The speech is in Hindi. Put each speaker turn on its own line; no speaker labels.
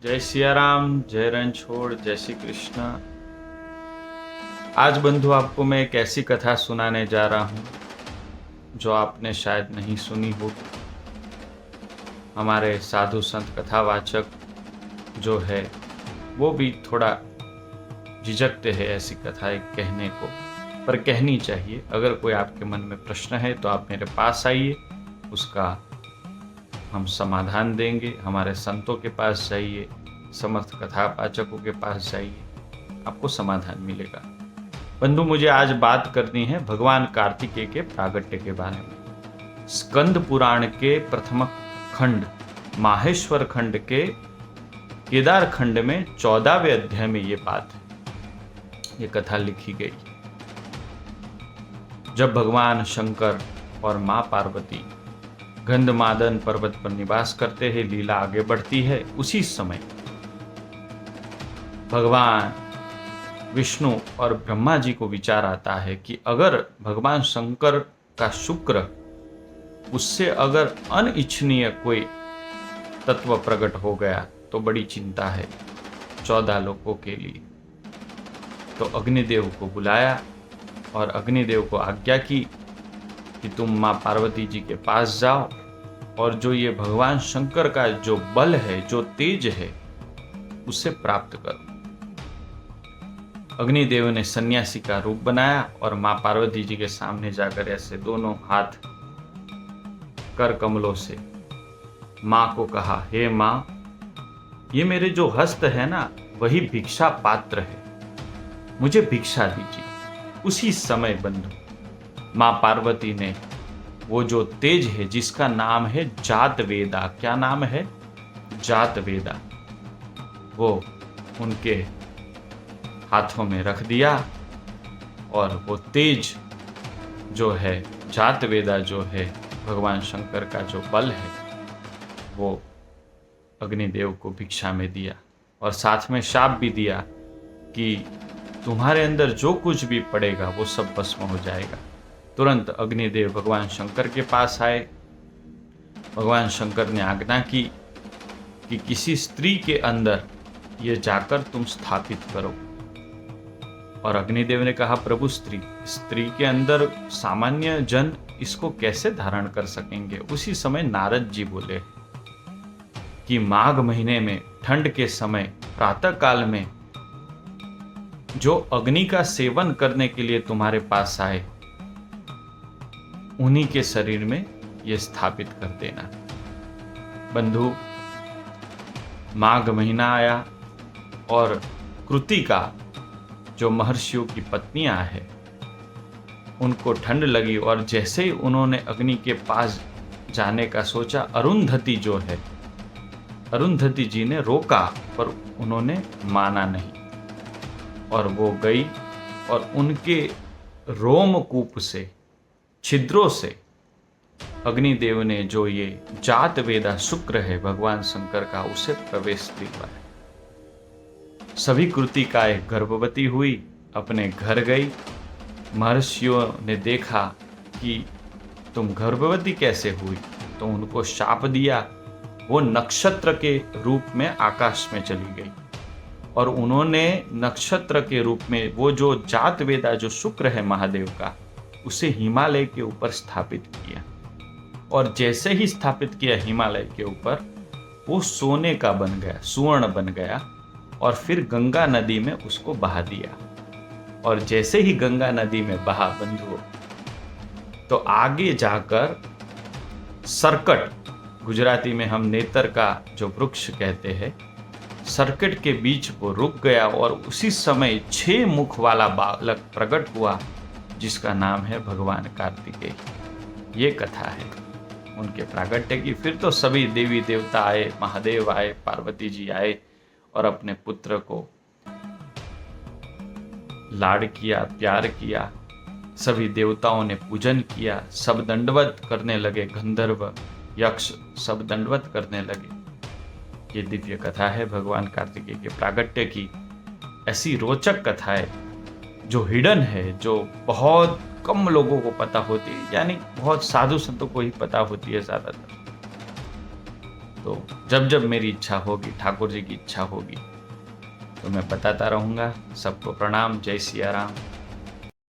जय सिया राम, जय रणछोड़, जय श्री कृष्ण। आज बंधु आपको मैं एक ऐसी कथा सुनाने जा रहा हूँ जो आपने शायद नहीं सुनी हो। हमारे साधु संत कथावाचक जो है वो भी थोड़ा झिझकते हैं ऐसी कथाएं कहने को, पर कहनी चाहिए। अगर कोई आपके मन में प्रश्न है तो आप मेरे पास आइए, उसका हम समाधान देंगे। हमारे संतों के पास जाइए, समर्थ कथावाचकों के पास जाइए, आपको समाधान मिलेगा। बंधु, मुझे आज बात करनी है भगवान कार्तिकेय के प्रागट्य के बारे में। स्कंद पुराण के प्रथम खंड माहेश्वर खंड के केदार खंड में 14वें अध्याय में ये बात है, ये कथा लिखी गई। जब भगवान शंकर और मां पार्वती गंधमादन पर्वत पर निवास करते हैं, लीला आगे बढ़ती है। उसी समय भगवान विष्णु और ब्रह्मा जी को विचार आता है कि अगर भगवान शंकर का शुक्र उससे अगर अनिच्छनीय कोई तत्व प्रकट हो गया तो बड़ी चिंता है 14 लोगों के लिए। तो अग्निदेव को बुलाया और अग्निदेव को आज्ञा की कि तुम मां पार्वती जी के पास जाओ और जो ये भगवान शंकर का जो बल है, जो तेज है, उसे प्राप्त करो। अग्निदेव ने सन्यासी का रूप बनाया और मां पार्वती जी के सामने जाकर ऐसे दोनों हाथ कर कमलों से मां को कहा, हे मां, ये मेरे जो हस्त है ना, वही भिक्षा पात्र है, मुझे भिक्षा दीजिए। उसी समय बंधु मां पार्वती ने वो जो तेज है जिसका नाम है जात वेदा, क्या नाम है? जात वेदा, वो उनके हाथों में रख दिया और वो तेज जो है, जात वेदा जो है, भगवान शंकर का जो बल है, वो अग्निदेव को भिक्षा में दिया और साथ में शाप भी दिया कि तुम्हारे अंदर जो कुछ भी पड़ेगा वो सब भस्म हो जाएगा। तुरंत अग्निदेव भगवान शंकर के पास आए। भगवान शंकर ने आज्ञा की कि किसी स्त्री के अंदर ये जाकर तुम स्थापित करो। और अग्निदेव ने कहा, प्रभु, स्त्री के अंदर सामान्य जन इसको कैसे धारण कर सकेंगे? उसी समय नारद जी बोले कि माघ महीने में ठंड के समय प्रातः काल में जो अग्नि का सेवन करने के लिए तुम्हारे पास आए, उन्हीं के शरीर में ये स्थापित कर देना। बंधु, माघ महीना आया और कृतिका जो महर्षियों की पत्नियां हैं, उनको ठंड लगी और जैसे ही उन्होंने अग्नि के पास जाने का सोचा, अरुंधति जो है, अरुंधति जी ने रोका पर उन्होंने माना नहीं और वो गई और उनके रोमकूप से, छिद्रों से अग्निदेव ने जो ये जात वेदा शुक्र है भगवान शंकर का, उसे प्रवेश दिलवाया। सभी कृतिकाएं गर्भवती हुई, अपने घर गई। महर्षियों ने देखा कि तुम गर्भवती कैसे हुई, तो उनको शाप दिया। वो नक्षत्र के रूप में आकाश में चली गई और उन्होंने नक्षत्र के रूप में वो जो जात वेदा जो शुक्र है महादेव का, उसे हिमालय के ऊपर स्थापित किया। और जैसे ही स्थापित किया हिमालय के ऊपर, वो सोने का बन गया, सुवर्ण बन गया और फिर गंगा नदी में उसको बहा दिया। और जैसे ही गंगा नदी में बहा बंधुओं, तो आगे जाकर सर्कट, गुजराती में हम नेतर का जो वृक्ष कहते हैं, सर्कट के बीच वो रुक गया और उसी समय 6 मुख वाला बालक प्रकट हुआ जिसका नाम है भगवान कार्तिकेय। ये कथा है उनके प्रागट्य की। फिर तो सभी देवी देवता आए, महादेव आए, पार्वती जी आए और अपने पुत्र को लाड किया, प्यार किया। सभी देवताओं ने पूजन किया, सब दंडवत करने लगे, गंधर्व यक्ष सब दंडवत करने लगे। ये दिव्य कथा है भगवान कार्तिकेय के प्रागट्य की। ऐसी रोचक कथा है जो हिडन है, जो बहुत कम लोगों को पता होती है, यानी बहुत साधु संतों को ही पता होती है ज्यादातर। तो जब जब मेरी इच्छा होगी, ठाकुर जी की इच्छा होगी, तो मैं बताता रहूँगा। सबको प्रणाम। जय सिया राम।